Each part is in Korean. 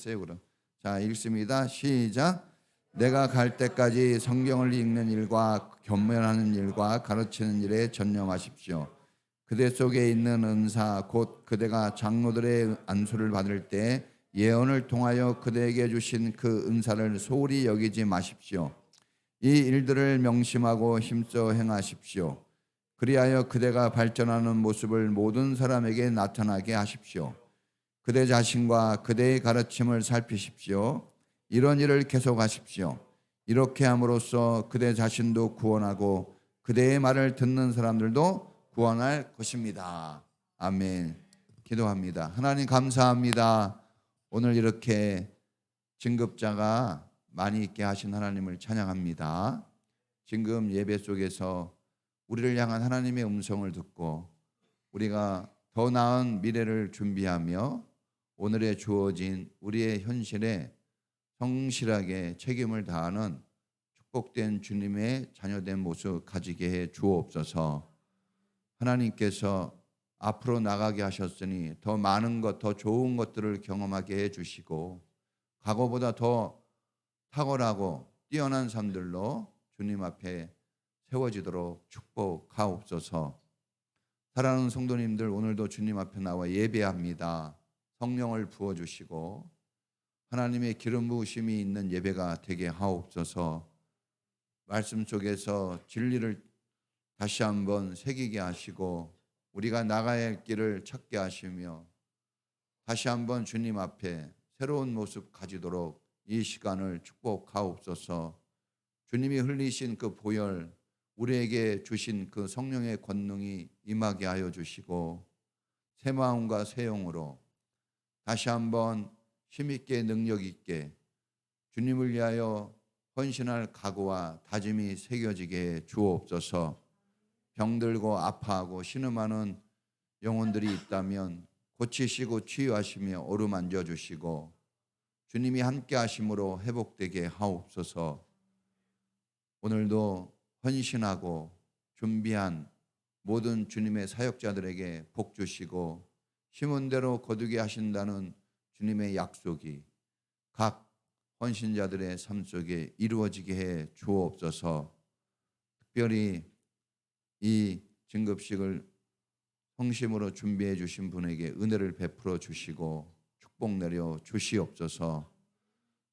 그럼. 자, 읽습니다. 시작. 내가 갈 때까지 성경을 읽는 일과 견면하는 일과 가르치는 일에 전념하십시오. 그대 속에 있는 은사 곧 그대가 장로들의 안수를 받을 때 예언을 통하여 그대에게 주신 그 은사를 소홀히 여기지 마십시오. 이 일들을 명심하고 힘써 행하십시오. 그리하여 그대가 발전하는 모습을 모든 사람에게 나타나게 하십시오. 그대 자신과 그대의 가르침을 살피십시오. 이런 일을 계속하십시오. 이렇게 함으로써 그대 자신도 구원하고 그대의 말을 듣는 사람들도 구원할 것입니다. 아멘. 기도합니다. 하나님 감사합니다. 오늘 이렇게 진급자가 많이 있게 하신 하나님을 찬양합니다. 지금 예배 속에서 우리를 향한 하나님의 음성을 듣고 우리가 더 나은 미래를 준비하며 오늘에 주어진 우리의 현실에 성실하게 책임을 다하는 축복된 주님의 자녀된 모습 가지게 해 주옵소서. 하나님께서 앞으로 나가게 하셨으니 더 많은 것, 더 좋은 것들을 경험하게 해 주시고 과거보다 더 탁월하고 뛰어난 삶들로 주님 앞에 세워지도록 축복하옵소서. 사랑하는 성도님들, 오늘도 주님 앞에 나와 예배합니다. 성령을 부어주시고 하나님의 기름 부으심이 있는 예배가 되게 하옵소서. 말씀 속에서 진리를 다시 한번 새기게 하시고 우리가 나가야 할 길을 찾게 하시며 다시 한번 주님 앞에 새로운 모습 가지도록 이 시간을 축복하옵소서. 주님이 흘리신 그 보혈, 우리에게 주신 그 성령의 권능이 임하게 하여 주시고 새 마음과 새 영으로 다시 한번 힘있게 능력 있게 주님을 위하여 헌신할 각오와 다짐이 새겨지게 해 주옵소서. 병들고 아파하고 신음하는 영혼들이 있다면 고치시고 치유하시며 어루만져 주시고 주님이 함께 하심으로 회복되게 하옵소서. 오늘도 헌신하고 준비한 모든 주님의 사역자들에게 복 주시고 심은 대로 거두게 하신다는 주님의 약속이 각 헌신자들의 삶 속에 이루어지게 해 주옵소서. 특별히 이 진급식을 성심으로 준비해 주신 분에게 은혜를 베풀어 주시고 축복 내려 주시옵소서.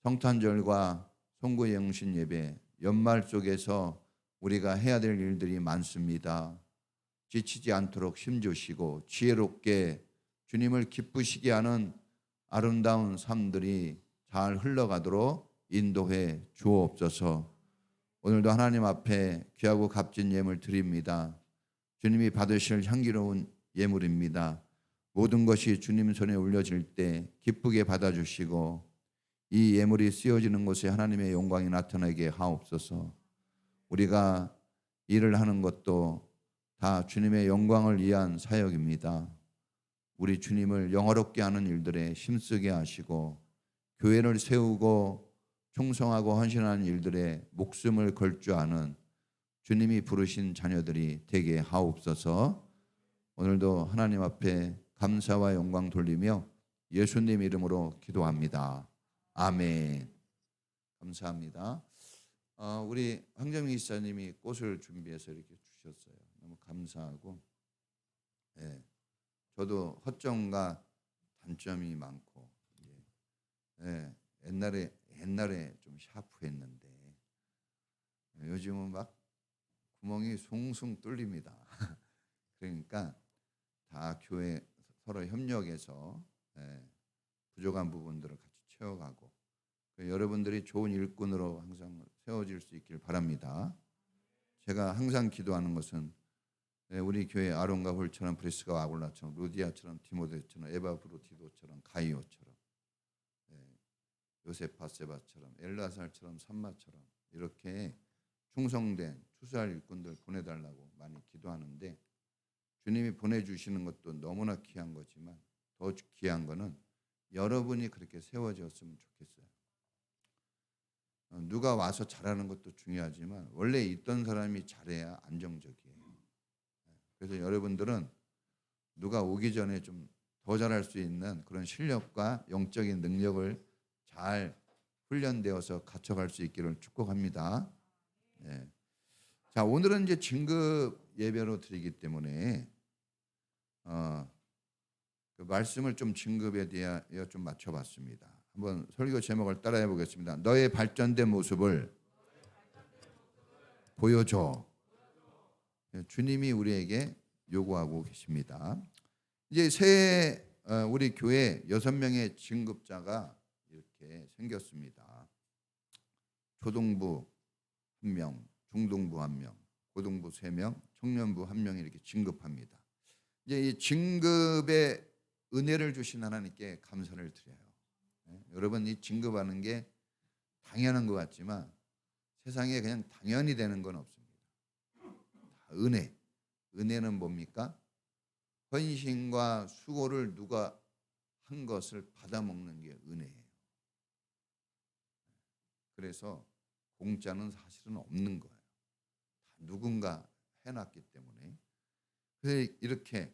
성탄절과 송구 영신 예배 연말 속에서 우리가 해야 될 일들이 많습니다. 지치지 않도록 힘주시고 지혜롭게 주님을 기쁘시게 하는 아름다운 삶들이 잘 흘러가도록 인도해 주옵소서. 오늘도 하나님 앞에 귀하고 값진 예물 드립니다. 주님이 받으실 향기로운 예물입니다. 모든 것이 주님 손에 올려질 때 기쁘게 받아주시고 이 예물이 쓰여지는 곳에 하나님의 영광이 나타나게 하옵소서. 우리가 일을 하는 것도 다 주님의 영광을 위한 사역입니다. 우리 주님을 영화롭게 하는 일들에 힘쓰게 하시고 교회를 세우고 충성하고 헌신하는 일들에 목숨을 걸 줄 아는 주님이 부르신 자녀들이 되게 하옵소서. 오늘도 하나님 앞에 감사와 영광 돌리며 예수님 이름으로 기도합니다. 아멘. 감사합니다. 우리 황정희 기사님이 꽃을 준비해서 이렇게 주셨어요. 너무 감사하고, 예, 저도 허점과 단점이 많고, 예, 옛날에 좀 샤프했는데 요즘은 막 구멍이 숭숭 뚫립니다. 그러니까 다 교회 서로 협력해서 부족한 부분들을 같이 채워가고 여러분들이 좋은 일꾼으로 항상 세워질 수 있길 바랍니다. 제가 항상 기도하는 것은 우리 교회 아론과 홀처럼 브리스가 아굴라처럼 루디아처럼 디모데처럼 에바브로디도처럼 가이오처럼 요셉 바세바처럼 엘라살처럼 산마처럼 이렇게 충성된 추수할 일꾼들 보내달라고 많이 기도하는데 주님이 보내주시는 것도 너무나 귀한 거지만 더 귀한 거는 여러분이 그렇게 세워졌으면 좋겠어요. 누가 와서 잘하는 것도 중요하지만 원래 있던 사람이 잘해야 안정적이에요. 그래서 여러분들은 누가 오기 전에 좀 더 잘할 수 있는 그런 실력과 영적인 능력을 잘 훈련되어서 갖춰갈 수 있기를 축복합니다. 네. 자, 오늘은 이제 진급 예배로 드리기 때문에 그 말씀을 좀 진급에 대하여 좀 맞춰봤습니다. 한번 설교 제목을 따라해 보겠습니다. 너의 발전된 모습을 보여줘. 주님이 우리에게 요구하고 계십니다. 이제 새해 우리 교회 6명의 진급자가 이렇게 생겼습니다. 초등부 1명, 중등부 1명, 고등부 3명, 청년부 1명이 이렇게 진급합니다. 이제 이 진급의 은혜를 주신 하나님께 감사를 드려요. 여러분, 이 진급하는 게 당연한 것 같지만 세상에 그냥 당연히 되는 건 없습니다. 은혜는 뭡니까? 헌신과 수고를 누가 한 것을 받아먹는 게 은혜예요. 그래서 공짜는 사실은 없는 거예요. 다 누군가 해놨기 때문에. 그래서 이렇게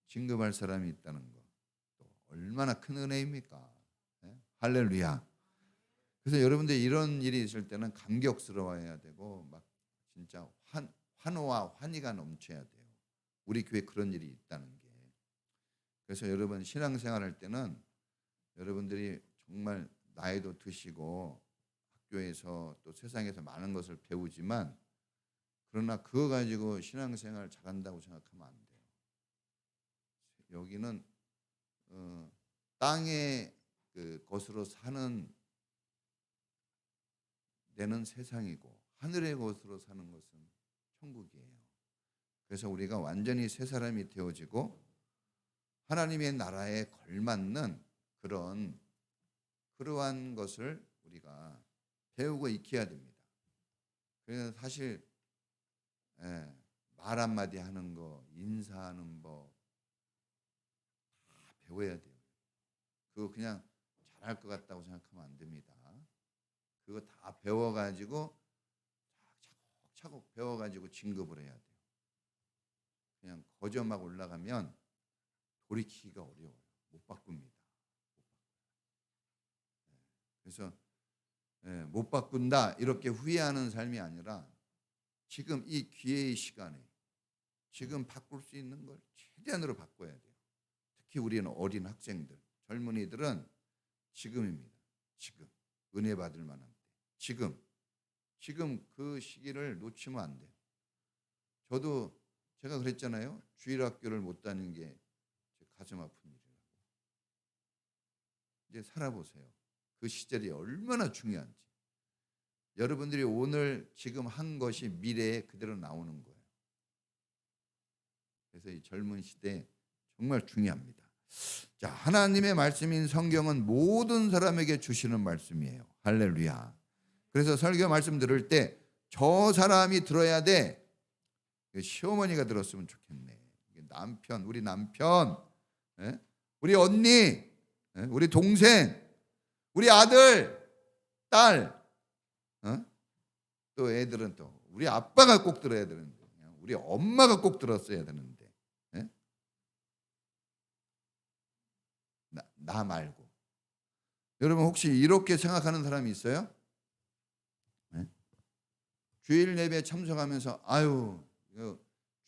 진급할 사람이 있다는 거, 또 얼마나 큰 은혜입니까? 할렐루야. 그래서 여러분들 이런 일이 있을 때는 감격스러워해야 되고 막 진짜 환호와 환희가 넘쳐야 돼요. 우리 교회 그런 일이 있다는 게. 그래서 여러분 신앙생활할 때는 여러분들이 정말 나이도 드시고 학교에서 또 세상에서 많은 것을 배우지만 그러나 그거 가지고 신앙생활 잘한다고 생각하면 안 돼요. 여기는 땅의 그 것으로 사는 데는 세상이고 하늘의 것으로 사는 것은 천국이에요. 그래서 우리가 완전히 새 사람이 되어지고 하나님의 나라에 걸맞는 그러한 것을 우리가 배우고 익혀야 됩니다. 그래서 사실 말 한마디 하는 거, 인사하는 법 다 배워야 돼요. 그거 그냥 잘할 것 같다고 생각하면 안 됩니다. 그거 다 배워가지고 차곡차곡 배워가지고 진급을 해야 돼요. 그냥 거저 막 올라가면 돌이키기가 어려워요. 못 바꿉니다. 그래서 못 바꾼다 이렇게 후회하는 삶이 아니라 지금 이 기회의 시간에 지금 바꿀 수 있는 걸 최대한으로 바꿔야 돼요. 특히 우리는 어린 학생들, 젊은이들은 지금입니다. 지금 은혜 받을 만한 때. 지금 그 시기를 놓치면 안 돼요. 저도 제가 그랬잖아요. 주일학교를 못 다닌 게 가슴 아픈 일이라고. 이제 살아보세요. 그 시절이 얼마나 중요한지. 여러분들이 오늘 지금 한 것이 미래에 그대로 나오는 거예요. 그래서 이 젊은 시대에 정말 중요합니다. 자, 하나님의 말씀인 성경은 모든 사람에게 주시는 말씀이에요. 할렐루야. 그래서 설교 말씀 들을 때 저 사람이 들어야 돼. 시어머니가 들었으면 좋겠네. 남편, 우리 남편, 우리 언니, 우리 동생, 우리 아들, 딸, 또 애들은 또 우리 아빠가 꼭 들어야 되는데, 우리 엄마가 꼭 들었어야 되는데, 나 말고. 여러분 혹시 이렇게 생각하는 사람이 있어요? 주일 예배 참석하면서 아유, 이거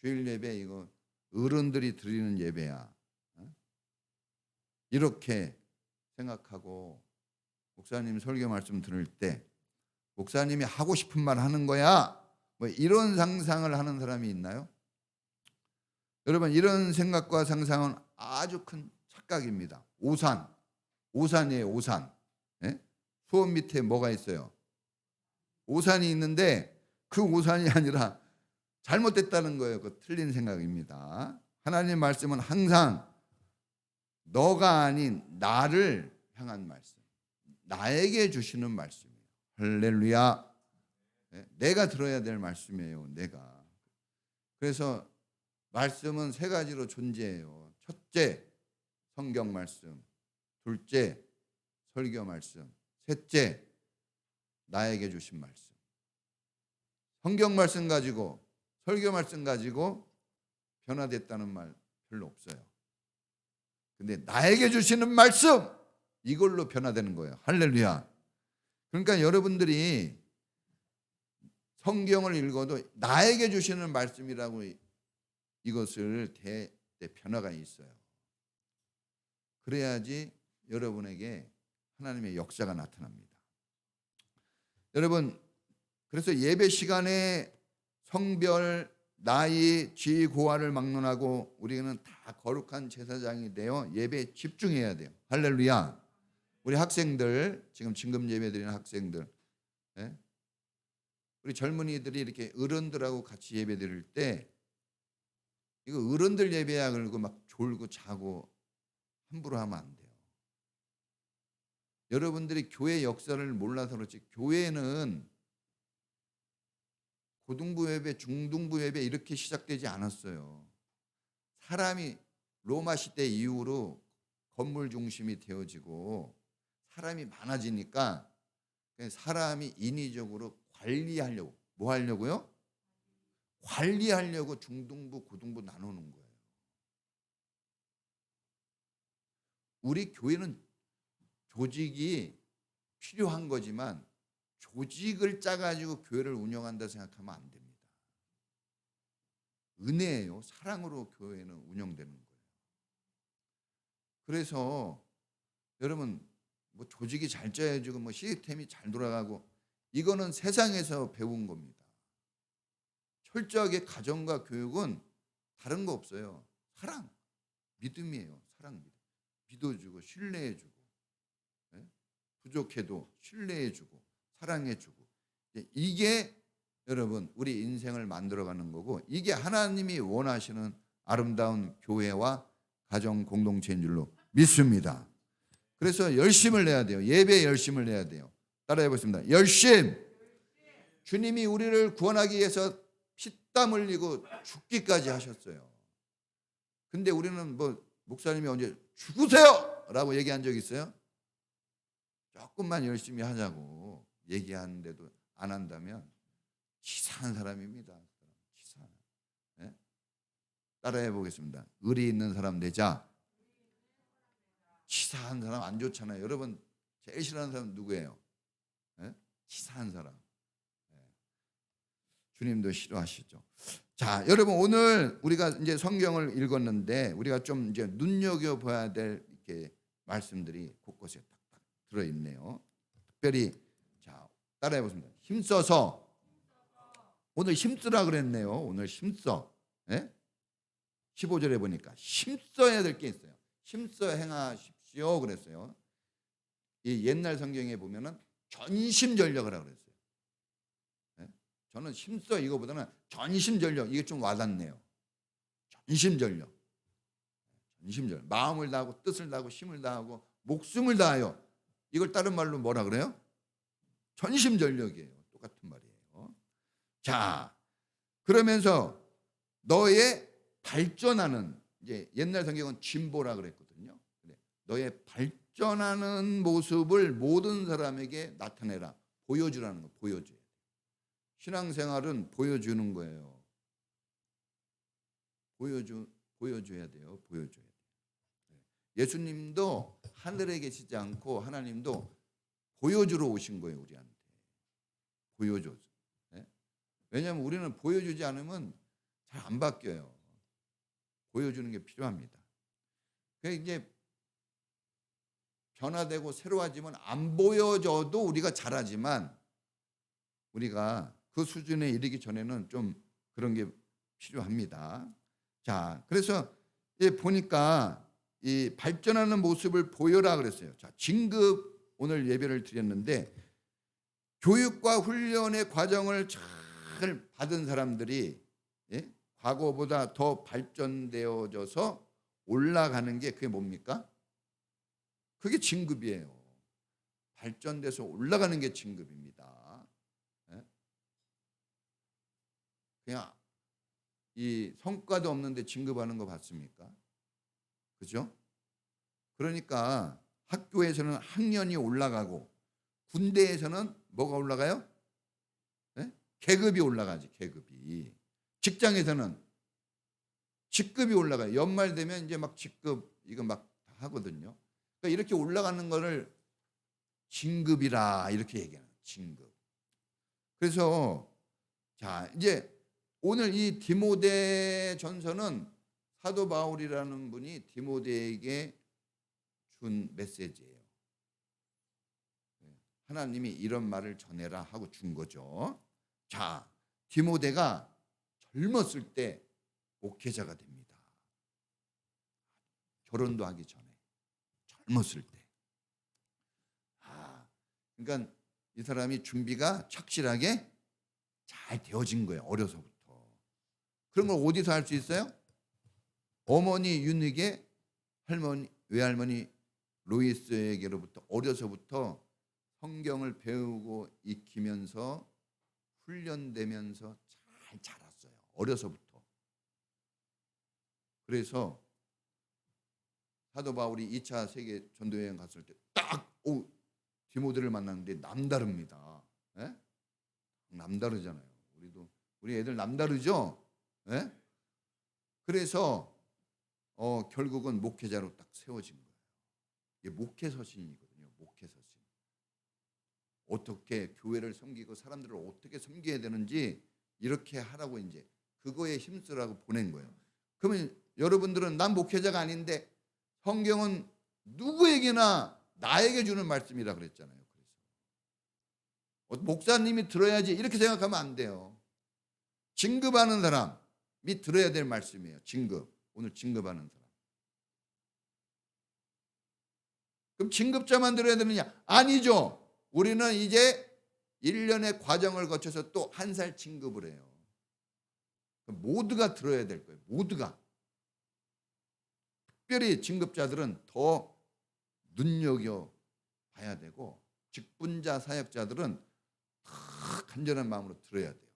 주일 예배 이거 어른들이 드리는 예배야. 이렇게 생각하고 목사님 설교 말씀 들을 때 목사님이 하고 싶은 말 하는 거야. 뭐 이런 상상을 하는 사람이 있나요? 여러분 이런 생각과 상상은 아주 큰 착각입니다. 오산이에요. 오산. 수원 밑에 뭐가 있어요? 오산이 있는데 그 오산이 아니라 잘못됐다는 거예요. 그 틀린 생각입니다. 하나님 말씀은 항상 너가 아닌 나를 향한 말씀, 나에게 주시는 말씀이에요. 할렐루야. 내가 들어야 될 말씀이에요. 내가. 그래서 말씀은 세 가지로 존재해요. 첫째, 성경 말씀. 둘째, 설교 말씀. 셋째, 나에게 주신 말씀. 성경 말씀 가지고 설교 말씀 가지고 변화됐다는 말 별로 없어요. 근데 나에게 주시는 말씀, 이걸로 변화되는 거예요. 할렐루야. 그러니까 여러분들이 성경을 읽어도 나에게 주시는 말씀이라고 이것을 때 변화가 있어요. 그래야지 여러분에게 하나님의 역사가 나타납니다. 여러분, 그래서 예배 시간에 성별, 나이, 지위, 고하를 막론하고 우리는 다 거룩한 제사장이 되어 예배에 집중해야 돼요. 할렐루야. 우리 학생들, 지금 진금 예배 드리는 학생들, 예? 우리 젊은이들이 이렇게 어른들하고 같이 예배 드릴 때 이거 어른들 예배야 그러고 막 졸고 자고 함부로 하면 안 돼요. 여러분들이 교회 역사를 몰라서 그렇지 교회는 고등부 예배, 중등부 예배 이렇게 시작되지 않았어요. 사람이 로마 시대 이후로 건물 중심이 되어지고 사람이 많아지니까 사람이 인위적으로 관리하려고 뭐 하려고요? 관리하려고 중등부, 고등부 나누는 거예요. 우리 교회는 조직이 필요한 거지만 조직을 짜가지고 교회를 운영한다 생각하면 안 됩니다. 은혜예요. 사랑으로 교회는 운영되는 거예요. 그래서 여러분 뭐 조직이 잘 짜여지고 뭐 시스템이 잘 돌아가고 이거는 세상에서 배운 겁니다. 철저하게 가정과 교육은 다른 거 없어요. 사랑, 믿음이에요. 사랑, 믿어주고 신뢰해주고 부족해도 신뢰해주고 사랑해주고 이게 여러분 우리 인생을 만들어가는 거고 이게 하나님이 원하시는 아름다운 교회와 가정 공동체인 줄로 믿습니다. 그래서 열심을 내야 돼요. 예배에 열심을 내야 돼요. 따라해 보겠습니다. 열심. 주님이 우리를 구원하기 위해서 피땀 흘리고 죽기까지 하셨어요. 근데 우리는 뭐 목사님이 언제 죽으세요! 라고 얘기한 적 있어요? 조금만 열심히 하자고 얘기하는데도 안 한다면 치사한 사람입니다. 치사한. 네? 따라해 보겠습니다. 의리 있는 사람 되자. 치사한 사람 안 좋잖아요. 여러분 제일 싫어하는 사람 누구예요? 네? 치사한 사람. 네. 주님도 싫어하시죠. 자, 여러분 오늘 우리가 이제 성경을 읽었는데 우리가 좀 이제 눈여겨 봐야 될 이렇게 말씀들이 곳곳에 딱딱 들어 있네요. 특별히 자, 따라해 보겠습니다. 힘써서 오늘 힘쓰라 그랬네요. 오늘 힘써. 네? 15절에 보니까 힘써야 될 게 있어요. 힘써 행하십시오 그랬어요. 이 옛날 성경에 보면은 전심전력을 하라고 그랬어요. 네? 저는 힘써 이거보다는 전심전력 이게 좀 와닿네요. 전심전력. 전심전력. 마음을 다하고 뜻을 다하고 힘을 다하고 목숨을 다하여 이걸 다른 말로 뭐라 그래요? 전심전력이에요. 똑같은 말이에요. 자, 그러면서 너의 발전하는 이제 옛날 성경은 진보라 그랬거든요. 너의 발전하는 모습을 모든 사람에게 나타내라. 보여주라는 거. 보여줘야 돼. 신앙생활은 보여주는 거예요. 보여줘야 돼요. 보여줘야 돼요. 예수님도 하늘에 계시지 않고 하나님도 보여주러 오신 거예요. 우리한테. 보여줘서. 왜냐하면 우리는 보여주지 않으면 잘 안 바뀌어요. 보여주는 게 필요합니다. 그러니까 이제 변화되고 새로워지면 안 보여줘도 우리가 잘하지만 우리가 그 수준에 이르기 전에는 좀 그런 게 필요합니다. 자, 그래서 보니까 이 발전하는 모습을 보여라 그랬어요. 자, 진급 오늘 예배를 드렸는데 교육과 훈련의 과정을 잘 받은 사람들이 과거보다 더 발전되어져서 올라가는 게 그게 뭡니까? 그게 진급이에요. 발전돼서 올라가는 게 진급입니다. 그냥 이 성과도 없는데 진급하는 거 봤습니까? 그죠? 그러니까 학교에서는 학년이 올라가고 군대에서는 뭐가 올라가요? 계급이 올라가지. 계급이. 직장에서는 직급이 올라가요. 연말 되면 이제 막 직급 이거 막 하거든요. 그러니까 이렇게 올라가는 거를 진급이라 이렇게 얘기하는 거예요. 진급. 그래서 자, 이제 오늘 이 디모데 전서는 사도 바울이라는 분이 디모데에게 준 메시지예요. 하나님이 이런 말을 전해라 하고 준 거죠. 자, 디모데가 젊었을 때 목회자가 됩니다. 결혼도 하기 전에 젊었을 때. 그러니까 이 사람이 준비가 착실하게 잘 되어진 거예요. 어려서부터. 그런 걸 어디서 할 수 있어요? 어머니 윤희게 외할머니 로이스에게로부터 어려서부터 성경을 배우고 익히면서 훈련되면서 잘 자랐어요. 어려서부터. 그래서 사도 바울이 2차 세계 전도여행 갔을 때 딱 디모데를 만났는데 남다릅니다. 예? 남다르잖아요. 우리 애들 남다르죠? 예? 그래서 결국은 목회자로 딱 세워진 거예요. 이게 목회서신이거든요. 목회서신. 어떻게 교회를 섬기고 사람들을 어떻게 섬겨야 되는지 이렇게 하라고 이제 그거에 힘쓰라고 보낸 거예요. 그러면 여러분들은 난 목회자가 아닌데 성경은 누구에게나 나에게 주는 말씀이라 그랬잖아요. 그래서 목사님이 들어야지 이렇게 생각하면 안 돼요. 진급하는 사람이 들어야 될 말씀이에요. 진급. 오늘 진급하는 사람. 그럼 진급자만 들어야 되느냐? 아니죠. 우리는 이제 1년의 과정을 거쳐서 또 한 살 진급을 해요. 모두가 들어야 될 거예요. 모두가. 특별히 진급자들은 더 눈여겨봐야 되고 직분자 사역자들은 다 간절한 마음으로 들어야 돼요.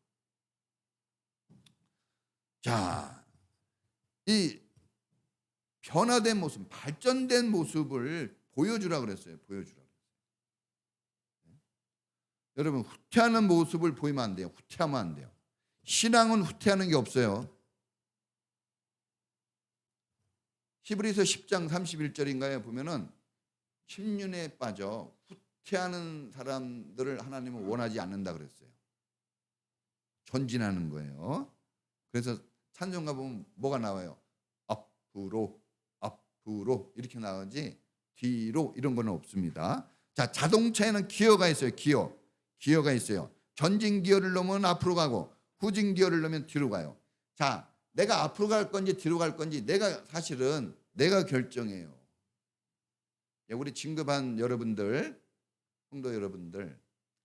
자, 이 변화된 모습, 발전된 모습을 보여주라 그랬어요. 보여주라 그랬어요. 여러분 후퇴하는 모습을 보이면 안 돼요. 후퇴하면 안 돼요. 신앙은 후퇴하는 게 없어요. 히브리서 10장 31절인가에 보면은 침륜에 빠져 후퇴하는 사람들을 하나님은 원하지 않는다 그랬어요. 전진하는 거예요. 그래서 찬송가 보면 뭐가 나와요? 앞으로 이렇게 나오지 뒤로 이런 거는 없습니다. 자, 자동차에는 기어가 있어요. 기어가 있어요. 전진 기어를 넣으면 앞으로 가고 후진 기어를 넣으면 뒤로 가요. 자, 내가 앞으로 갈 건지 뒤로 갈 건지 사실은 내가 결정해요. 우리 진급한 여러분들, 성도 여러분들,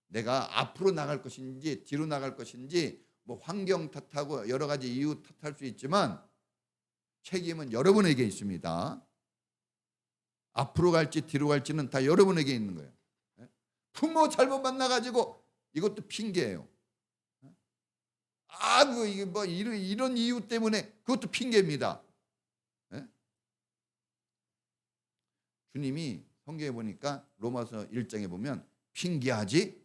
내가 앞으로 나갈 것인지 뒤로 나갈 것인지 뭐 환경 탓하고 여러 가지 이유 탓할 수 있지만 책임은 여러분에게 있습니다. 앞으로 갈지 뒤로 갈지는 다 여러분에게 있는 거예요. 부모 잘못 만나가지고 이것도 핑계예요. 이게 뭐 이런 이유 때문에 그것도 핑계입니다. 주님이 성경에 보니까 로마서 1장에 보면 핑계하지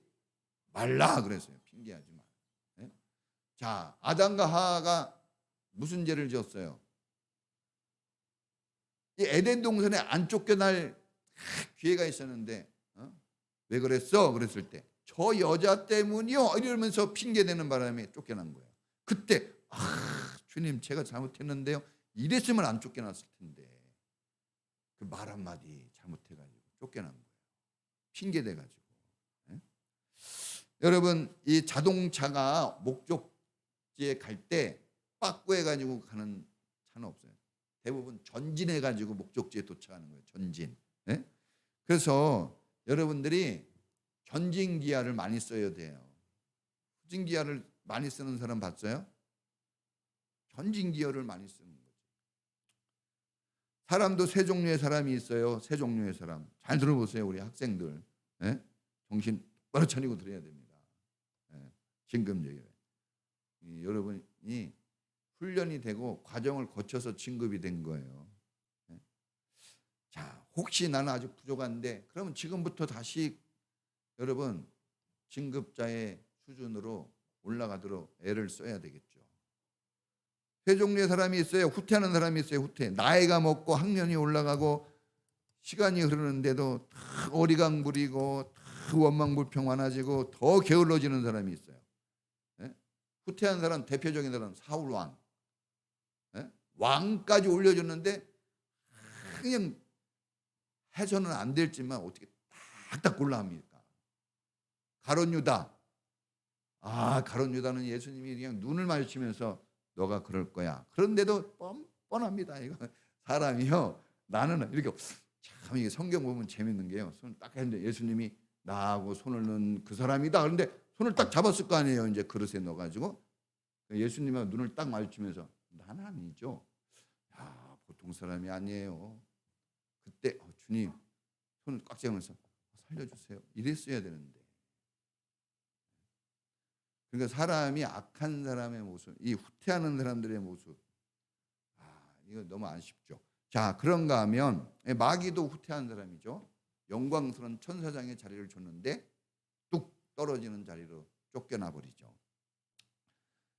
말라 그랬어요. 핑계하지 마. 자, 아담과 하와가 무슨 죄를 지었어요? 이 에덴 동산에 안 쫓겨날 기회가 있었는데 왜 그랬어? 그랬을 때 저 여자 때문이요 이러면서 핑계대는 바람에 쫓겨난 거예요. 그때 주님 제가 잘못했는데요. 이랬으면 안 쫓겨났을 텐데 그 말 한마디 잘못해가지고 쫓겨난 거예요. 핑계대가지고. 여러분 이 자동차가 목적지에 갈 때 빠꾸해가지고 가는 차는 없어요. 대부분 전진해가지고 목적지에 도착하는 거예요. 전진. 그래서 여러분들이 전진 기아를 많이 써야 돼요. 후진 기아를 많이 쓰는 사람 봤어요? 전진 기어를 많이 쓰는 거죠. 사람도 세 종류의 사람이 있어요. 세 종류의 사람. 잘 들어보세요, 우리 학생들. 정신 똑바로 차리고 들어야 됩니다. 진급예요. 여러분이 훈련이 되고 과정을 거쳐서 진급이 된 거예요. 자, 혹시 나는 아직 부족한데 그러면 지금부터 다시 여러분 진급자의 수준으로 올라가도록 애를 써야 되겠죠. 세 종류의 사람이 있어요. 후퇴하는 사람이 있어요. 후퇴. 나이가 먹고 학년이 올라가고 시간이 흐르는데도 더 어리광 부리고 더 원망불평 많아지고 더 게을러지는 사람이 있어요. 예? 후퇴한 사람 대표적인 사람 사울 왕. 예? 왕까지 올려줬는데 그냥 해서는 안 될지만 어떻게 딱딱 골라합니까? 가룟 유다. 가룟 유다는 예수님이 그냥 눈을 마주치면서 너가 그럴 거야. 그런데도 뻔합니다. 이거 사람이요. 나는 이렇게 참 이게 성경 보면 재밌는 게요. 손을 딱 했는데 예수님이 나하고 손을 넣은 그 사람이다. 그런데 손을 딱 잡았을 거 아니에요. 이제 그릇에 넣어가지고 예수님하고 눈을 딱 마주치면서 나는 아니죠. 야, 보통 사람이 아니에요. 그때 주님 손을 꽉 잡으면서 살려주세요. 이랬어야 되는데. 그러니까 사람이 악한 사람의 모습, 이 후퇴하는 사람들의 모습, 이거 너무 아쉽죠. 자, 그런가 하면 마귀도 후퇴한 사람이죠. 영광스러운 천사장의 자리를 줬는데 뚝 떨어지는 자리로 쫓겨나 버리죠.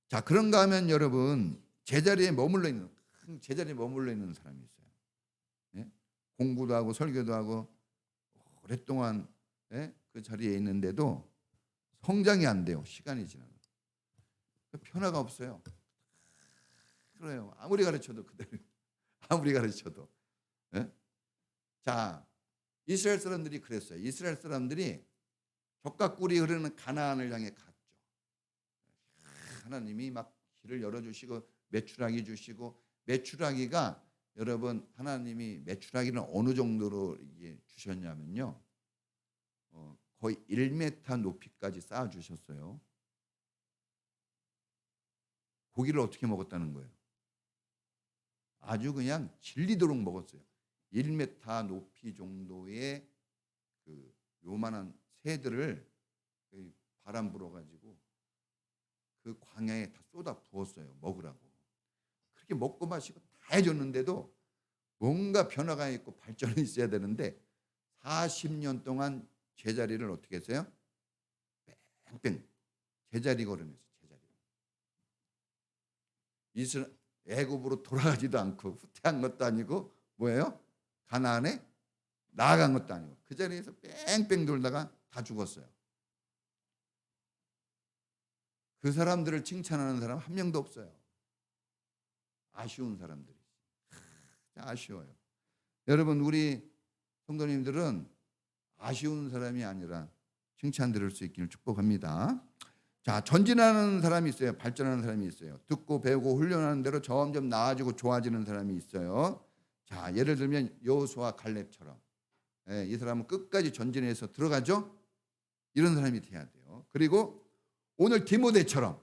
자, 그런가 하면 여러분 제자리에 머물러 있는 사람이 있어요. 예? 공부도 하고 설교도 하고 오랫동안 그 자리에 있는데도 성장이 안 돼요. 시간이 지나면 변화가 없어요. 그래요. 아무리 가르쳐도 그대로. 아무리 가르쳐도. 예? 자, 이스라엘 사람들이 그랬어요. 이스라엘 사람들이 젖과 꿀이 흐르는 가나안을 향해 갔죠. 하나님이 막 길을 열어주시고 메추라기 주시고, 메추라기가 여러분 하나님이 메추라기는 어느 정도로 이게 주셨냐면요, 거의 1m 높이까지 쌓아 주셨어요. 고기를 어떻게 먹었다는 거예요? 아주 그냥 질리도록 먹었어요. 1m 높이 정도의 그 요만한 새들을 바람 불어가지고 그 광야에 다 쏟아 부었어요. 먹으라고. 그렇게 먹고 마시고 다 해줬는데도 뭔가 변화가 있고 발전이 있어야 되는데 40년 동안 제자리를 어떻게 했어요? 뺑뺑 제자리 걸으면서 애굽으로 돌아가지도 않고 후퇴한 것도 아니고 뭐예요? 가나안에 나아간 것도 아니고 그 자리에서 뺑뺑 돌다가 다 죽었어요. 그 사람들을 칭찬하는 사람 한 명도 없어요. 아쉬운 사람들이. 아쉬워요. 여러분 우리 성도님들은 아쉬운 사람이 아니라 칭찬 들을 수 있기를 축복합니다. 자, 전진하는 사람이 있어요. 발전하는 사람이 있어요. 듣고 배우고 훈련하는 대로 점점 나아지고 좋아지는 사람이 있어요. 자, 예를 들면 여호수아 갈렙처럼 이 사람은 끝까지 전진해서 들어가죠. 이런 사람이 돼야 돼요. 그리고 오늘 디모데처럼,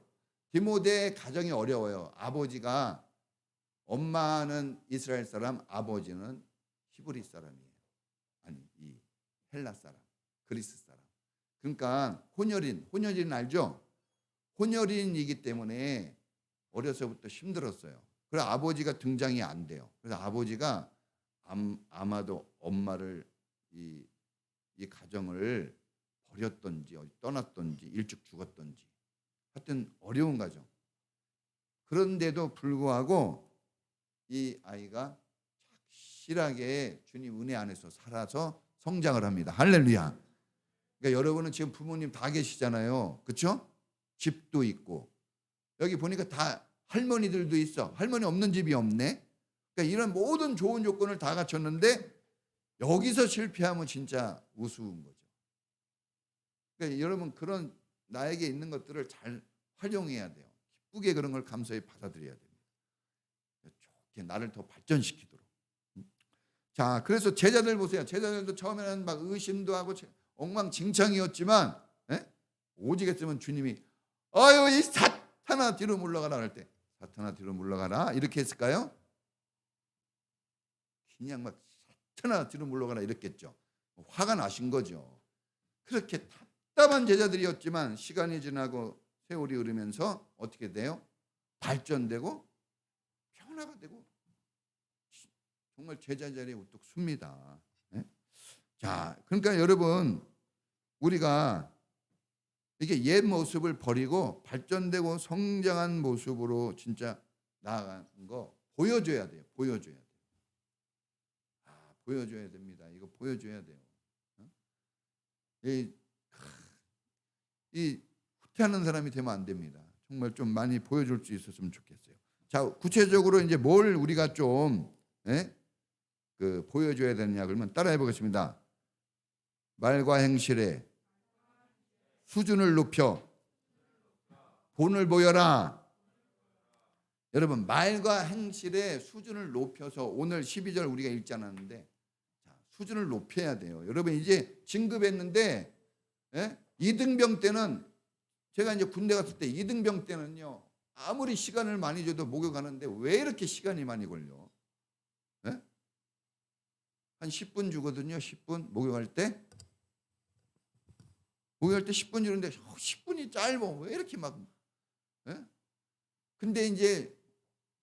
디모데 가정이 어려워요. 아버지가, 엄마는 이스라엘 사람, 아버지는 히브리 사람이에요. 아니, 이 헬라 사람, 그리스 사람. 그러니까 혼혈인 알죠? 혼혈인이기 때문에 어려서부터 힘들었어요. 그래서 아버지가 등장이 안 돼요. 그래서 아버지가 아마도 엄마를 이 가정을 버렸던지 떠났던지 일찍 죽었던지 하여튼 어려운 가정. 그런데도 불구하고 이 아이가 착실하게 주님 은혜 안에서 살아서 성장을 합니다. 할렐루야. 그러니까 여러분은 지금 부모님 다 계시잖아요. 그렇죠? 집도 있고 여기 보니까 다 할머니들도 있어. 할머니 없는 집이 없네. 그러니까 이런 모든 좋은 조건을 다 갖췄는데 여기서 실패하면 진짜 우스운 거죠. 그러니까 여러분 그런 나에게 있는 것들을 잘 활용해야 돼요. 기쁘게 그런 걸 감사히 받아들여야 됩니다. 좋게 나를 더 발전시키도록. 자, 그래서 제자들 보세요. 제자들도 처음에는 막 의심도 하고 엉망진창이었지만 오직 했으면 주님이 이 사탄아 뒤로 물러가라 할 때 사탄아 뒤로 물러가라 이렇게 했을까요? 그냥 막 사탄아 뒤로 물러가라 이랬겠죠. 화가 나신 거죠. 그렇게 답답한 제자들이었지만 시간이 지나고 세월이 흐르면서 어떻게 돼요? 발전되고 변화가 되고 정말 제자 자리에 우뚝 섭니다. 자, 그러니까 여러분 우리가 이게 옛 모습을 버리고 발전되고 성장한 모습으로 진짜 나아가는 거 보여줘야 돼요. 보여줘야 돼요. 보여줘야 됩니다. 이거 보여줘야 돼요. 어? 이 후퇴하는 사람이 되면 안 됩니다. 정말 좀 많이 보여줄 수 있었으면 좋겠어요. 자, 구체적으로 이제 뭘 우리가 좀 보여줘야 되느냐 그러면 따라해 보겠습니다. 말과 행실에 수준을 높여 본을 보여라. 여러분, 말과 행실의 수준을 높여서 오늘 12절 우리가 읽지 않았는데, 자, 수준을 높여야 돼요. 여러분, 이제 진급했는데, 이등병 때는, 제가 이제 군대 갔을 때 이등병 때는요, 아무리 시간을 많이 줘도 목욕하는데 왜 이렇게 시간이 많이 걸려? 한 10분 주거든요. 10분 목욕할 때. 목욕할 때 10분 주는데 10분이 짧아. 왜 이렇게 막. 근데 이제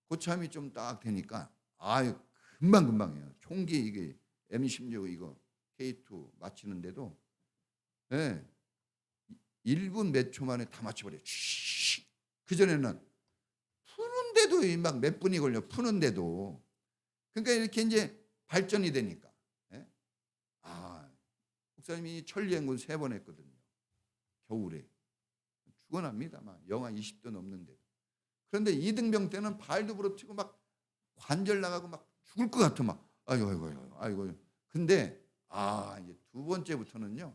고참이 좀 딱 되니까 금방금방해요. 총기 이게 M16 이거 K2 맞히는데도 1분 몇 초 만에 다 맞춰버려요. 그전에는 푸는데도 막 몇 분이 걸려. 푸는데도. 그러니까 이렇게 이제 발전이 되니까. 목사님이 천리행군 3번 했거든요. 겨울에. 죽어납니다. 막 영하 20도 넘는데. 그런데 이등병 때는 발도 부러뜨고 막 관절 나가고 막 죽을 것 같아. 막 아이고. 근데 이제 두 번째부터는요.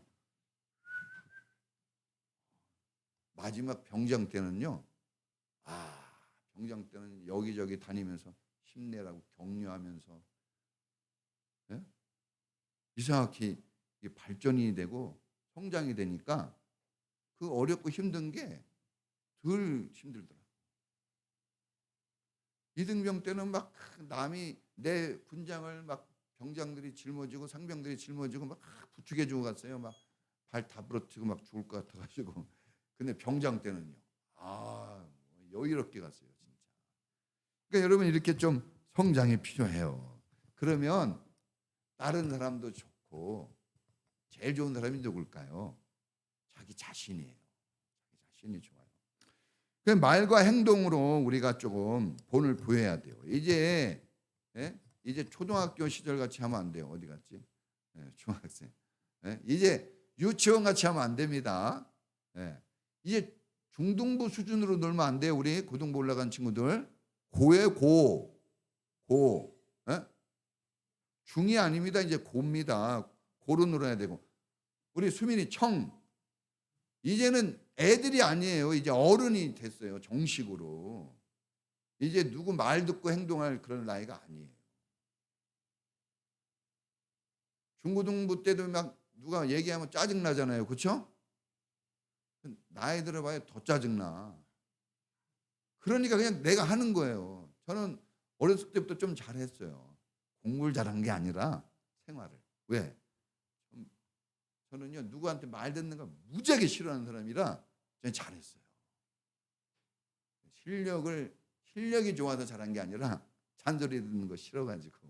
마지막 병장 때는요. 병장 때는 여기저기 다니면서 힘내라고 격려하면서 이상하게 발전이 되고 성장이 되니까 그 어렵고 힘든 게 덜 힘들더라고요. 이등병 때는 막 남이 내 군장을 막 병장들이 짊어지고 상병들이 짊어지고 막 부축해주고 갔어요. 막 발 다 부러뜨고 막 죽을 것 같아가지고. 근데 병장 때는요. 여유롭게 갔어요, 진짜. 그러니까 여러분 이렇게 좀 성장이 필요해요. 그러면 다른 사람도 좋고 제일 좋은 사람이 누굴까요? 자기 자신이에요. 자기 자신이 좋아요. 그 말과 행동으로 우리가 조금 본을 보여야 돼요. 이제 초등학교 시절 같이 하면 안 돼요. 어디 갔지? 중학생. 이제 유치원 같이 하면 안 됩니다. 이제 중등부 수준으로 놀면 안 돼요. 우리 고등부 올라간 친구들. 고에 고. 중이 아닙니다. 이제 고입니다. 고로 놀아야 되고. 우리 수민이 청. 이제는 애들이 아니에요. 이제 어른이 됐어요. 정식으로. 이제 누구 말 듣고 행동할 그런 나이가 아니에요. 중고등부 때도 막 누가 얘기하면 짜증나잖아요. 그렇죠? 나이 들어봐야 더 짜증나. 그러니까 그냥 내가 하는 거예요. 저는 어렸을 때부터 좀 잘했어요. 공부를 잘한 게 아니라 생활을. 왜? 저는요, 누구한테 말 듣는 걸 무지하게 싫어하는 사람이라 저는 잘했어요. 실력이 좋아서 잘한 게 아니라 잔소리 듣는 거 싫어가지고.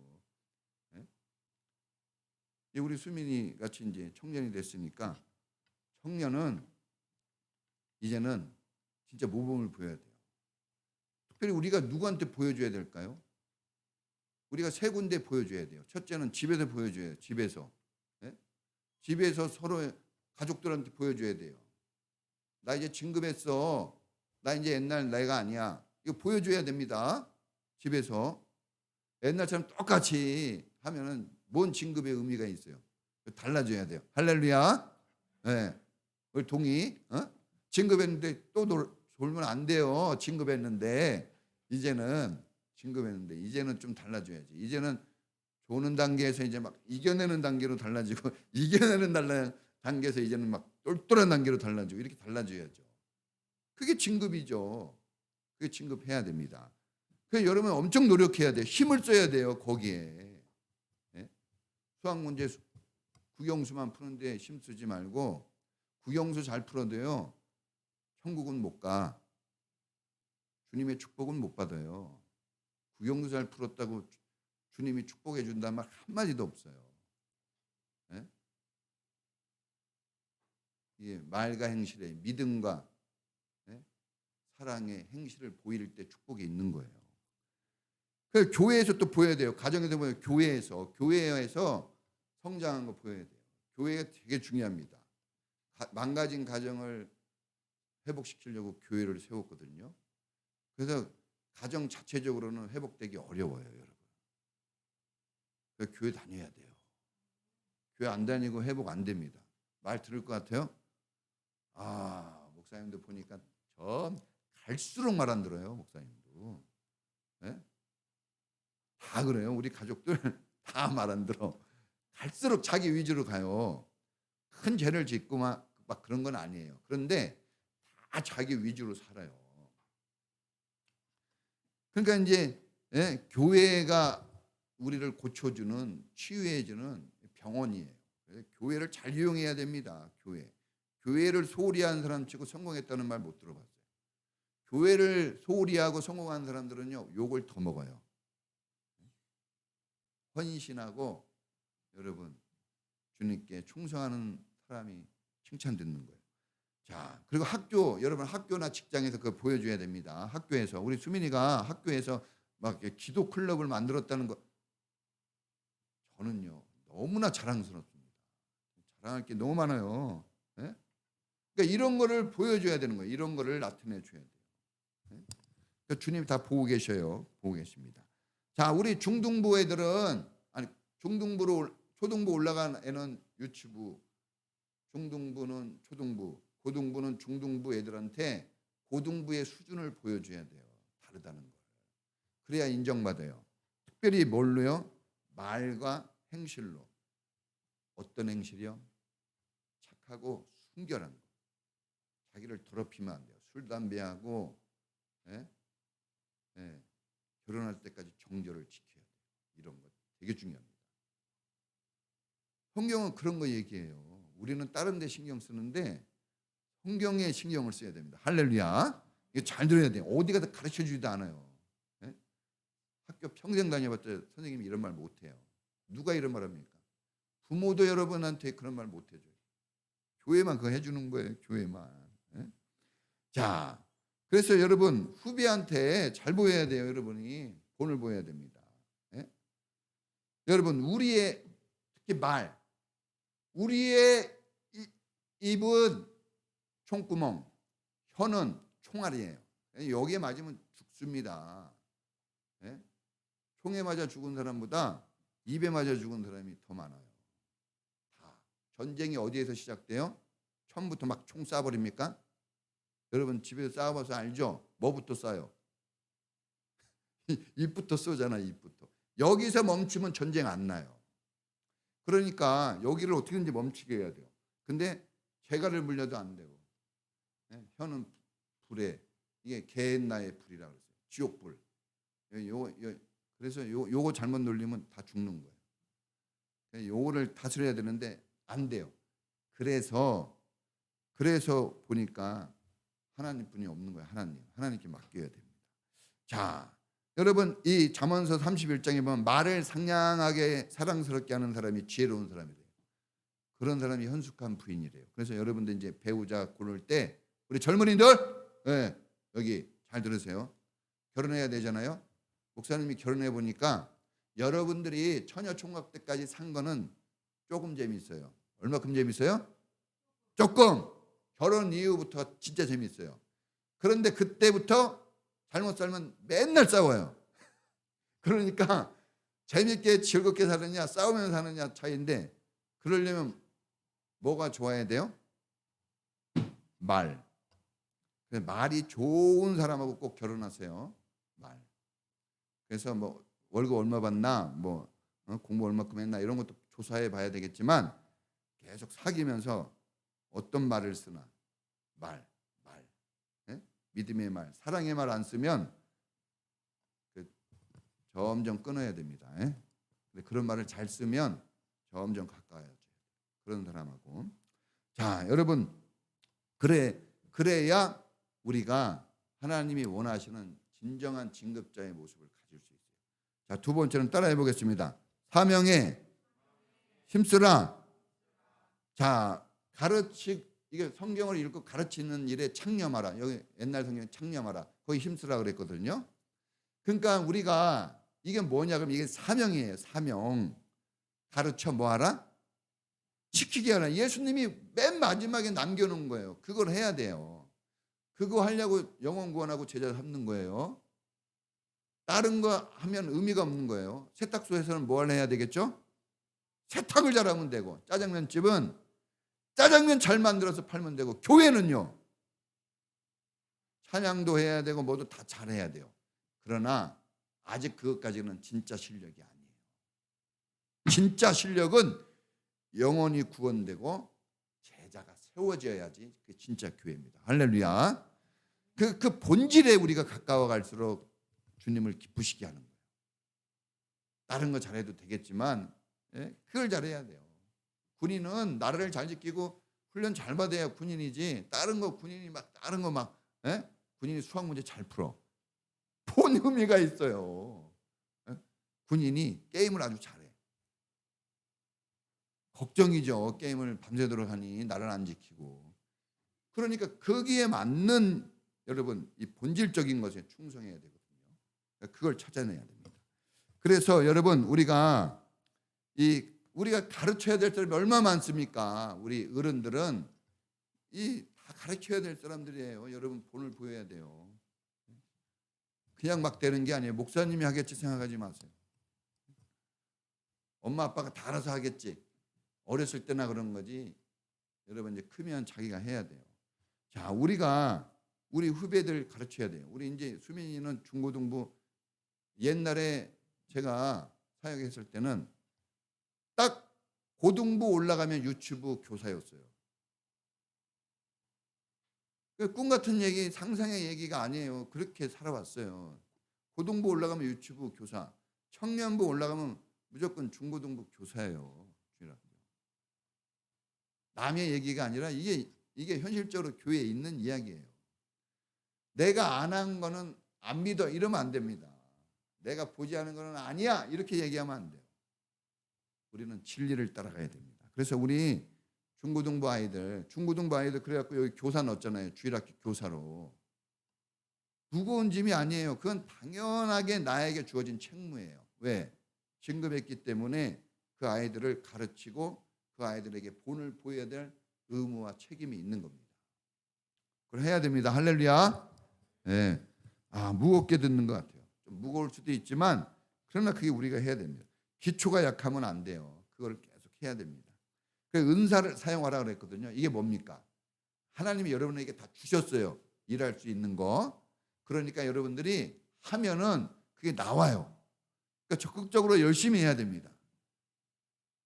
우리 수민이 같이 이제 청년이 됐으니까 청년은 이제는 진짜 모범을 보여야 돼요. 특별히 우리가 누구한테 보여줘야 될까요? 우리가 세 군데 보여줘야 돼요. 첫째는 집에서 보여줘야 돼요. 집에서 서로 가족들한테 보여줘야 돼요. 나 이제 진급했어. 나 이제 옛날 내가 아니야. 이거 보여줘야 됩니다. 집에서. 옛날처럼 똑같이 하면은 뭔 진급의 의미가 있어요. 달라져야 돼요. 할렐루야. 우리 동의. 진급했는데 또 돌면 안 돼요. 진급했는데 이제는 좀 달라져야지. 이제는 조는 단계에서 이제 막 이겨내는 단계로 달라지고 이겨내는 단계에서 이제는 막 똘똘한 단계로 달라지고 이렇게 달라져야죠. 그게 진급이죠. 그게 진급해야 됩니다. 그래서 여러분 엄청 노력해야 돼요. 힘을 써야 돼요. 거기에. 수학 문제 국영수만 푸는데 힘쓰지 말고 국영수 잘 풀어도요. 천국은 못 가. 주님의 축복은 못 받아요. 국영수 잘 풀었다고 주님이 축복해 준다는 말 한마디도 없어요. 말과 행실에 믿음과 사랑의 행실을 보일 때 축복이 있는 거예요. 그래서 교회에서 또 보여야 돼요. 가정에서 보여요. 교회에서 성장한 거 보여야 돼요. 교회가 되게 중요합니다. 망가진 가정을 회복시키려고 교회를 세웠거든요. 그래서 가정 자체적으로는 회복되기 어려워요, 여러분. 그래서 교회 다녀야 돼요. 교회 안 다니고 회복 안 됩니다. 말 들을 것 같아요? 목사님도 보니까 전 갈수록 말 안 들어요, 목사님도. 네? 다 그래요. 우리 가족들 다 말 안 들어. 갈수록 자기 위주로 가요. 큰 죄를 짓고 막 그런 건 아니에요. 그런데 다 자기 위주로 살아요. 그러니까 이제 교회가 우리를 고쳐주는, 치유해주는 병원이에요. 그래서 교회를 잘 이용해야 됩니다. 교회를 소홀히 하는 사람 치고 성공했다는 말 못 들어봤어요. 교회를 소홀히 하고 성공한 사람들은요, 욕을 더 먹어요. 헌신하고 여러분 주님께 충성하는 사람이 칭찬듣는 거예요. 자, 그리고 여러분 학교나 직장에서 그거 보여줘야 됩니다. 학교에서 우리 수민이가 학교에서 막 기도 클럽을 만들었다는 거, 저는요 너무나 자랑스럽습니다. 자랑할 게 너무 많아요. 네? 그러니까 이런 거를 보여줘야 되는 거예요. 이런 거를 나타내 줘야 돼요. 네? 그러니까 주님 다 보고 계셔요. 보고 계십니다. 자, 우리 중등부 애들은 초등부 올라간 애는 유치부, 중등부는 초등부, 고등부는 중등부 애들한테 고등부의 수준을 보여줘야 돼요. 다르다는 걸. 그래야 인정받아요. 특별히 뭘로요? 말과 행실로. 어떤 행실이요? 착하고 순결한 거. 자기를 더럽히면 안 돼요. 술, 담배하고 결혼할 때까지 정절을 지켜야 돼요. 이런 것 되게 중요합니다. 성경은 그런 거 얘기해요. 우리는 다른 데 신경 쓰는데 성경에 신경을 써야 됩니다. 할렐루야. 이거 잘 들어야 돼요. 어디 가서 가르쳐주지도 않아요. 학교 평생 다녀봤자 선생님이 이런 말 못해요. 누가 이런 말 합니까? 부모도 여러분한테 그런 말 못해줘요. 교회만 그거 해주는 거예요. 교회만. 자, 그래서 여러분 후배한테 잘 보여야 돼요. 여러분이 본을 보여야 됩니다. 여러분 특히 우리의 입은 총구멍, 혀는 총알이에요. 여기에 맞으면 죽습니다. 총에 맞아 죽은 사람보다 입에 맞아 죽은 사람이 더 많아요. 다. 전쟁이 어디에서 시작돼요? 처음부터 막 총 쏴버립니까? 여러분 집에서 싸워봐서 알죠? 뭐부터 쏴요? 입부터 쏘잖아. 입부터. 여기서 멈추면 전쟁 안 나요. 그러니까 여기를 어떻게든지 멈추게 해야 돼요. 근데 재갈을 물려도 안 되고, 혀는 불에, 이게 개나의 불이라고 그랬어요. 지옥불. 그래서 요거 잘못 놀리면 다 죽는 거예요. 요거를 다스려야 되는데 안 돼요. 그래서 보니까 하나님뿐이 없는 거예요. 하나님께 맡겨야 됩니다. 자, 여러분 이 잠언서 31장에 보면 말을 상냥하게 사랑스럽게 하는 사람이 지혜로운 사람이래요. 그런 사람이 현숙한 부인이래요. 그래서 여러분들 이제 배우자 고를 때 우리 젊은이들 여기 잘 들으세요. 결혼해야 되잖아요. 목사님이 결혼해 보니까 여러분들이 처녀 총각 때까지 산 거는 조금 재밌어요. 얼마큼 재밌어요? 조금. 결혼 이후부터 진짜 재밌어요. 그런데 그때부터 잘못 살면 맨날 싸워요. 그러니까 재밌게 즐겁게 사느냐 싸우면서 사느냐 차이인데, 그러려면 뭐가 좋아야 돼요? 말이 좋은 사람하고 꼭 결혼하세요. 말. 그래서 뭐 월급 얼마 받나, 뭐 공부 얼마큼 했나 이런 것도 조사해 봐야 되겠지만 계속 사귀면서 어떤 말을 쓰나, 믿음의 말, 사랑의 말 안 쓰면 점점 끊어야 됩니다. 근데 그런 말을 잘 쓰면 점점 가까워져요. 그런 사람하고. 자, 여러분 그래야 우리가 하나님이 원하시는 진정한 진급자의 모습을 가질 수 있어요. 자, 두 번째는 따라해 보겠습니다. 사명에 힘쓰라. 자, 이게 성경을 읽고 가르치는 일에 창념하라. 여기 옛날 성경에 창념하라. 거기 힘쓰라 그랬거든요. 그러니까 우리가 이게 뭐냐 그러면 이게 사명이에요. 사명. 가르쳐 뭐하라? 지키게 하라. 예수님이 맨 마지막에 남겨놓은 거예요. 그걸 해야 돼요. 그거 하려고 영혼 구원하고 제자 삼는 거예요. 다른 거 하면 의미가 없는 거예요. 세탁소에서는 뭘 해야 되겠죠? 세탁을 잘하면 되고, 짜장면집은 짜장면 잘 만들어서 팔면 되고, 교회는요 찬양도 해야 되고 모두 다 잘해야 돼요. 그러나 아직 그것까지는 진짜 실력이 아니에요. 진짜 실력은 영혼이 구원되고 제자가 세워져야지 그게 진짜 교회입니다. 할렐루야. 그 본질에 우리가 가까워 갈수록 주님을 기쁘시게 하는 거예요. 다른 거 잘해도 되겠지만 그걸 잘해야 돼요. 군인은 나라를 잘 지키고 훈련 잘 받아야 군인이지, 다른 거 군인이 막 다른 거 막 군인이 수학 문제 잘 풀어. 본 의미가 있어요. 군인이 게임을 아주 잘해. 걱정이죠. 게임을 밤새도록 하니 나라를 안 지키고. 그러니까 거기에 맞는 여러분 이 본질적인 것에 충성해야 되거든요. 그걸 찾아내야 됩니다. 그래서 여러분 우리가 가르쳐야 될 사람이 얼마나 많습니까? 우리 어른들은 다 가르쳐야 될 사람들이에요. 여러분 본을 보여야 돼요. 그냥 막 되는 게 아니에요. 목사님이 하겠지 생각하지 마세요. 엄마 아빠가 다 알아서 하겠지. 어렸을 때나 그런 거지. 여러분 이제 크면 자기가 해야 돼요. 자, 우리 후배들 가르쳐야 돼요. 우리 이제 수민이는 중고등부, 옛날에 제가 사역했을 때는 딱 고등부 올라가면 유치부 교사였어요. 꿈 같은 얘기, 상상의 얘기가 아니에요. 그렇게 살아왔어요. 고등부 올라가면 유치부 교사, 청년부 올라가면 무조건 중고등부 교사예요. 남의 얘기가 아니라 이게 현실적으로 교회에 있는 이야기예요. 내가 안 한 거는 안 믿어 이러면 안 됩니다. 내가 보지 않은 거는 아니야 이렇게 얘기하면 안 돼요. 우리는 진리를 따라가야 됩니다. 그래서 우리 중고등부 아이들 그래갖고 여기 교사 넣었잖아요. 주일학교 교사로. 무거운 짐이 아니에요. 그건 당연하게 나에게 주어진 책무예요. 왜? 진급했기 때문에 그 아이들을 가르치고 그 아이들에게 본을 보여야 될 의무와 책임이 있는 겁니다. 그걸 해야 됩니다. 할렐루야. 네. 무겁게 듣는 것 같아요. 좀 무거울 수도 있지만 그러나 그게 우리가 해야 됩니다. 기초가 약하면 안 돼요. 그걸 계속 해야 됩니다. 은사를 사용하라 그랬거든요. 이게 뭡니까? 하나님이 여러분에게 다 주셨어요. 일할 수 있는 거. 그러니까 여러분들이 하면은 그게 나와요. 그러니까 적극적으로 열심히 해야 됩니다.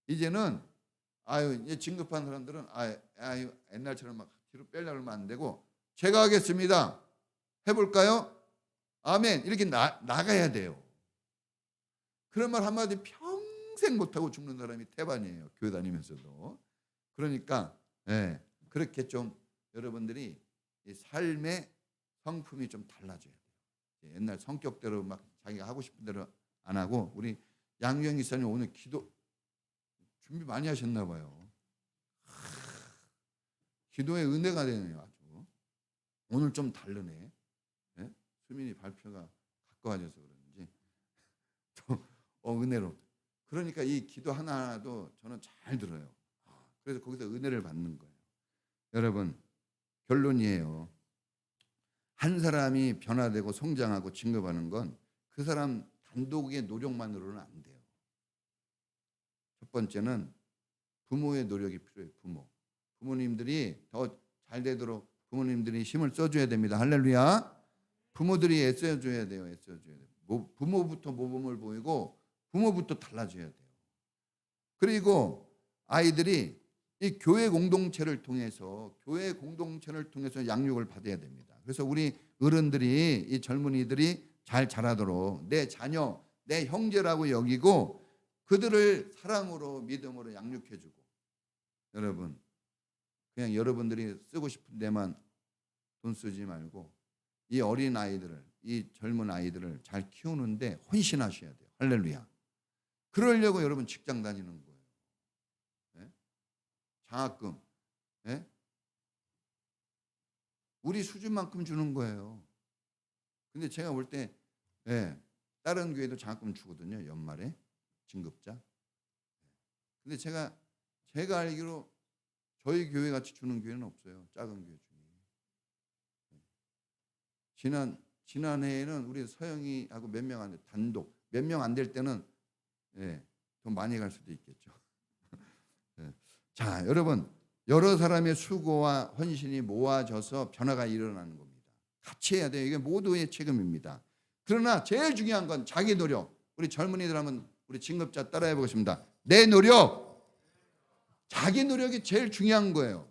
이제는 이제 진급한 사람들은 옛날처럼 막 뒤로 빼려고 하면 안 되고 제가 하겠습니다. 해볼까요? 아멘. 이렇게 나가야 돼요. 그런 말 한마디 평생 못하고 죽는 사람이 태반이에요. 교회 다니면서도. 그러니까 그렇게 좀 여러분들이 이 삶의 성품이 좀 달라져야 돼요. 옛날 성격대로 막 자기가 하고 싶은 대로 안 하고, 우리 양유영 기사님 오늘 기도 준비 많이 하셨나 봐요. 기도의 은혜가 되네요. 아주. 오늘 좀 다르네. 수민이 발표가 가까워져서 그런지 또 은혜로. 그러니까 이 기도 하나하나도 저는 잘 들어요. 그래서 거기서 은혜를 받는 거예요. 여러분 결론이에요. 한 사람이 변화되고 성장하고 진급하는 건 그 사람 단독의 노력만으로는 안 돼요. 첫 번째는 부모의 노력이 필요해요. 부모님들이 더 잘 되도록 부모님들이 힘을 써줘야 됩니다. 할렐루야. 부모들이 애써줘야 돼요. 부모부터 모범을 보이고 부모부터 달라져야 돼요. 그리고 아이들이 이 교회 공동체를 통해서 양육을 받아야 됩니다. 그래서 우리 어른들이, 이 젊은이들이 잘 자라도록 내 자녀, 내 형제라고 여기고 그들을 사랑으로 믿음으로 양육해주고, 여러분 그냥 여러분들이 쓰고 싶은 데만 돈 쓰지 말고 이 어린 아이들을, 이 젊은 아이들을 잘 키우는데 헌신하셔야 돼요. 할렐루야. 그러려고 여러분 직장 다니는 거예요. 장학금 우리 수준만큼 주는 거예요. 근데 제가 볼 때 다른 교회도 장학금 주거든요. 연말에 진급자. 근데 제가 알기로 저희 교회 같이 주는 교회는 없어요. 작은 교회 중에. 지난해에는 우리 서영이하고 몇 명 안 돼, 단독 몇 명 안 될 때는 더 많이 갈 수도 있겠죠. 자, 여러분, 여러 사람의 수고와 헌신이 모아져서 변화가 일어나는 겁니다. 같이 해야 돼요. 이게 모두의 책임입니다. 그러나 제일 중요한 건 자기 노력. 우리 젊은이들 한번 우리 진급자 따라해 보겠습니다. 내 노력. 자기 노력이 제일 중요한 거예요.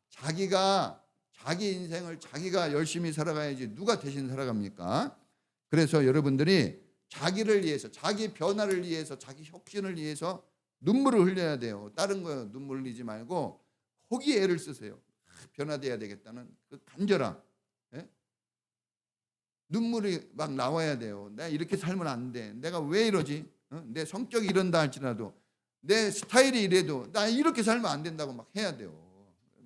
자기 인생을 자기가 열심히 살아가야지 누가 대신 살아갑니까? 그래서 여러분들이 자기를 위해서, 자기 변화를 위해서, 자기 혁신을 위해서 눈물을 흘려야 돼요. 다른 거 눈물 흘리지 말고 거기에 애를 쓰세요. 변화돼야 되겠다는 그 간절함. 눈물이 막 나와야 돼요. 내가 이렇게 살면 안 돼. 내가 왜 이러지? 내 성격이 이런다 할지라도, 내 스타일이 이래도 나 이렇게 살면 안 된다고 막 해야 돼요.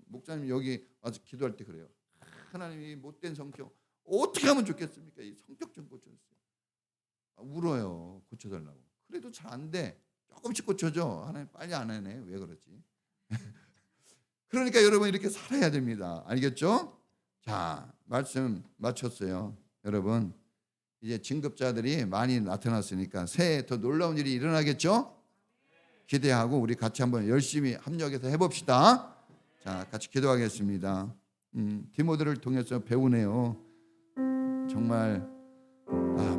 목사님 여기 와서 기도할 때 그래요. 하나님이 못된 성격 어떻게 하면 좋겠습니까? 이 성격 좀 고쳐주세요. 울어요. 고쳐달라고. 그래도 잘 안 돼. 조금씩 고쳐줘. 하나님 빨리 안 하네. 왜 그러지? 그러니까 여러분 이렇게 살아야 됩니다. 알겠죠? 자, 말씀 마쳤어요. 여러분 이제 진급자들이 많이 나타났으니까 새해 더 놀라운 일이 일어나겠죠? 기대하고 우리 같이 한번 열심히 합력해서 해봅시다. 자, 같이 기도하겠습니다. 디모데를 통해서 배우네요. 정말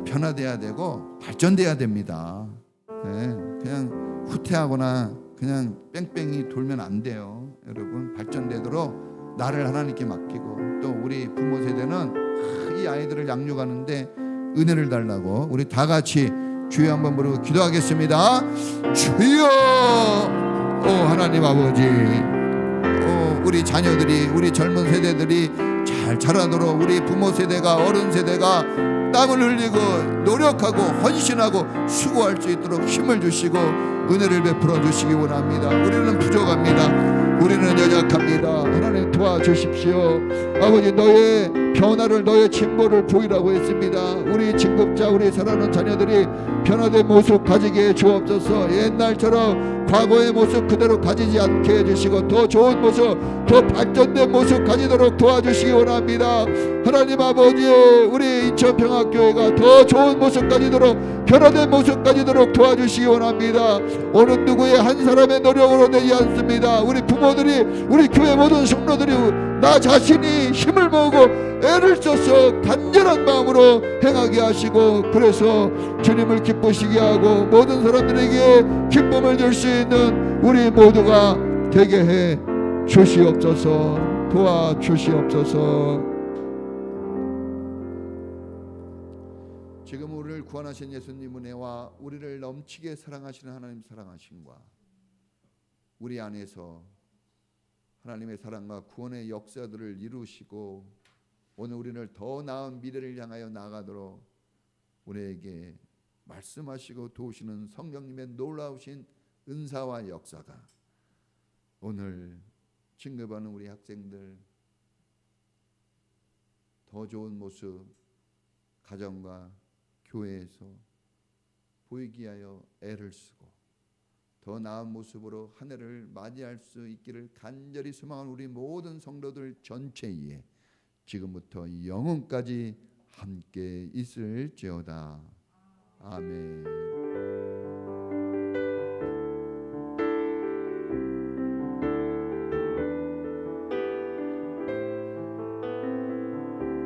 변화돼야 되고 발전돼야 됩니다. 그냥 후퇴하거나 그냥 뺑뺑이 돌면 안 돼요. 여러분 발전되도록 나를 하나님께 맡기고, 또 우리 부모 세대는 이 아이들을 양육하는데 은혜를 달라고 우리 다 같이 주여 한번 부르고 기도하겠습니다. 주여, 오 하나님 아버지, 우리 자녀들이, 우리 젊은 세대들이 잘 자라도록 우리 부모 세대가, 어른 세대가 땀을 흘리고 노력하고 헌신하고 수고할 수 있도록 힘을 주시고 은혜를 베풀어 주시기 원합니다. 우리는 부족합니다. 우리는 연약합니다. 하나님 도와주십시오. 아버지, 너의 변화를, 너의 진보를 보이라고 했습니다. 우리 진급자, 우리 사랑하는 자녀들이 변화된 모습 가지게 해 주옵소서. 옛날처럼 과거의 모습 그대로 가지지 않게 해주시고 더 좋은 모습, 더 발전된 모습 가지도록 도와주시기 원합니다. 하나님 아버지, 우리 인천평화교회가 더 좋은 모습 가지도록, 변화된 모습 가지도록 도와주시기 원합니다. 어느 누구의 한 사람의 노력으로 되지 않습니다. 우리 부모들이, 우리 교회 모든 성도들이 나 자신이 힘을 모으고 애를 써서 간절한 마음으로 행하게 하시고, 그래서 주님을 기쁘시게 하고 모든 사람들에게 기쁨을 줄 수 있는 우리 모두가 되게 해 주시옵소서. 도와주시옵소서. 지금 우리를 구원하신 예수님 은혜와 우리를 넘치게 사랑하시는 하나님 사랑하심과 우리 안에서 하나님의 사랑과 구원의 역사들을 이루시고 오늘 우리를 더 나은 미래를 향하여 나아가도록 우리에게 말씀하시고 도우시는 성령님의 놀라우신 은사와 역사가 오늘 진급하는 우리 학생들 더 좋은 모습 가정과 교회에서 보이기 위하여 애를 쓰고 더 나은 모습으로 한 해를 맞이할 수 있기를 간절히 소망하는 우리 모든 성도들 전체에 지금부터 영원까지 함께 있을지어다. 아멘.